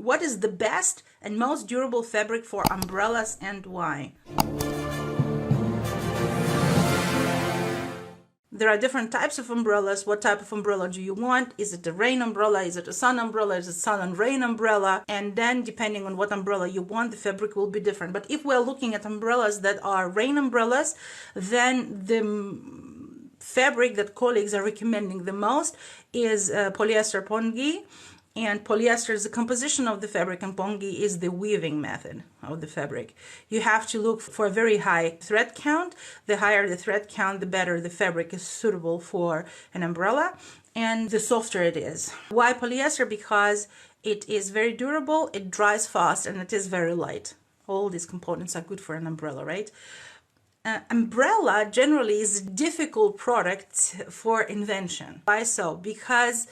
what is the best and most durable fabric for umbrellas and why? There are different types of umbrellas. What type of umbrella do you want? Is it a rain umbrella? Is it a sun umbrella? Is it sun and rain umbrella? And then depending on what umbrella you want, the fabric will be different. But if we're looking at umbrellas that are rain umbrellas, then the fabric that colleagues are recommending the most is polyester pongee. And polyester is the composition of the fabric, and pongee is the weaving method of the fabric. You have to look for a very high thread count. The higher the thread count, the better the fabric is suitable for an umbrella, and the softer it is. Why polyester? Because it is very durable, it dries fast, and it is very light. All these components are good for an umbrella, right? Umbrella generally is a difficult product for invention. Why so? Because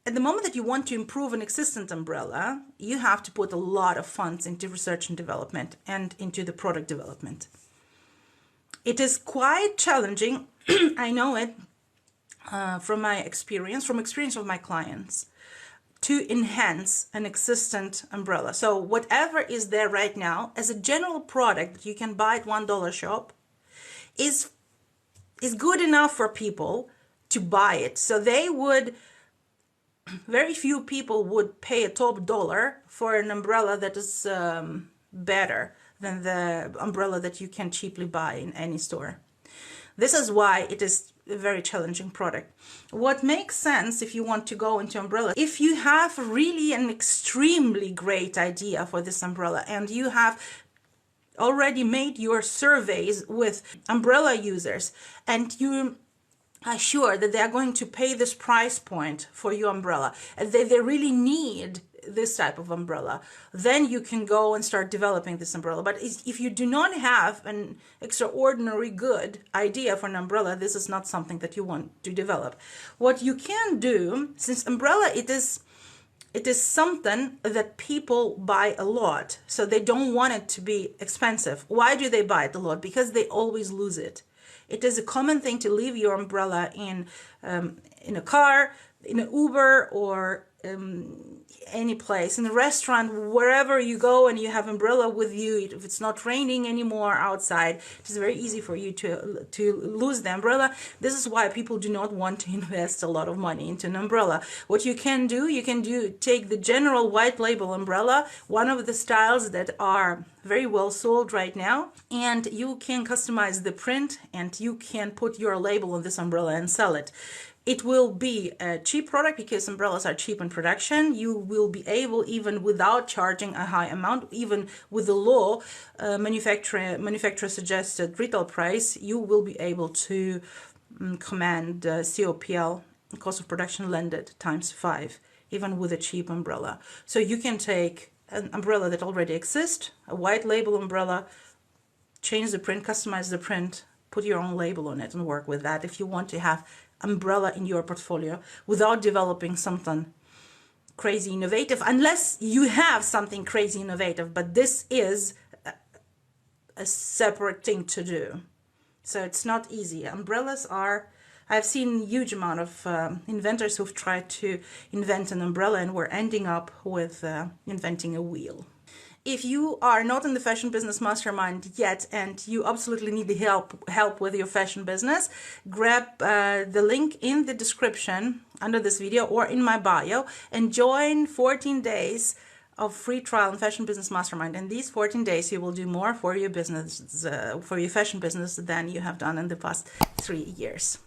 at the moment that you want to improve an existing umbrella, you have to put a lot of funds into research and development and into the product development. It is quite challenging, I know it from my experience, from experience of my clients, to enhance an existing umbrella. So whatever is there right now as a general product that you can buy at $1 shop is good enough for people to buy it. So very few people would pay a top dollar for an umbrella that is better than the umbrella that you can cheaply buy in any store. This is why it is a very challenging product. What makes sense if you want to go into umbrella, if you have really an extremely great idea for this umbrella and you have already made your surveys with umbrella users and you are sure that they are going to pay this price point for your umbrella and they really need this type of umbrella, then you can go and start developing this umbrella. But if you do not have an extraordinary good idea for an umbrella, this is not something that you want to develop. What you can do, since umbrella it is something that people buy a lot, so they don't want it to be expensive. Why do they buy it a lot? Because they always lose it. It is a common thing to leave your umbrella in a car, in an Uber, or any place, in a restaurant, wherever you go and you have umbrella with you. If it's not raining anymore outside, it is very easy for you to lose the umbrella. This is why people do not want to invest a lot of money into an umbrella. What you can do, take the general white label umbrella, one of the styles that are very well sold right now, and you can customize the print and you can put your label on this umbrella and sell it. It will be a cheap product because umbrellas are cheap in production. You will be able, even without charging a high amount, even with the low manufacturer suggested retail price, you will be able to command COPL, cost of production landed, ×5, even with a cheap umbrella. So you can take an umbrella that already exists, a white label umbrella, change the print, customize the print, put your own label on it and work with that if you want to have umbrella in your portfolio without developing something crazy innovative, unless you have something crazy innovative, but this is a separate thing to do. So it's not easy. Umbrellas are, I've seen a huge amount of inventors who've tried to invent an umbrella and were ending up with inventing a wheel. If you are not in the Fashion Business Mastermind yet and you absolutely need help with your fashion business, grab the link in the description under this video or in my bio and join 14 days of free trial in Fashion Business Mastermind. In these 14 days, you will do more for your business, for your fashion business than you have done in the past 3 years.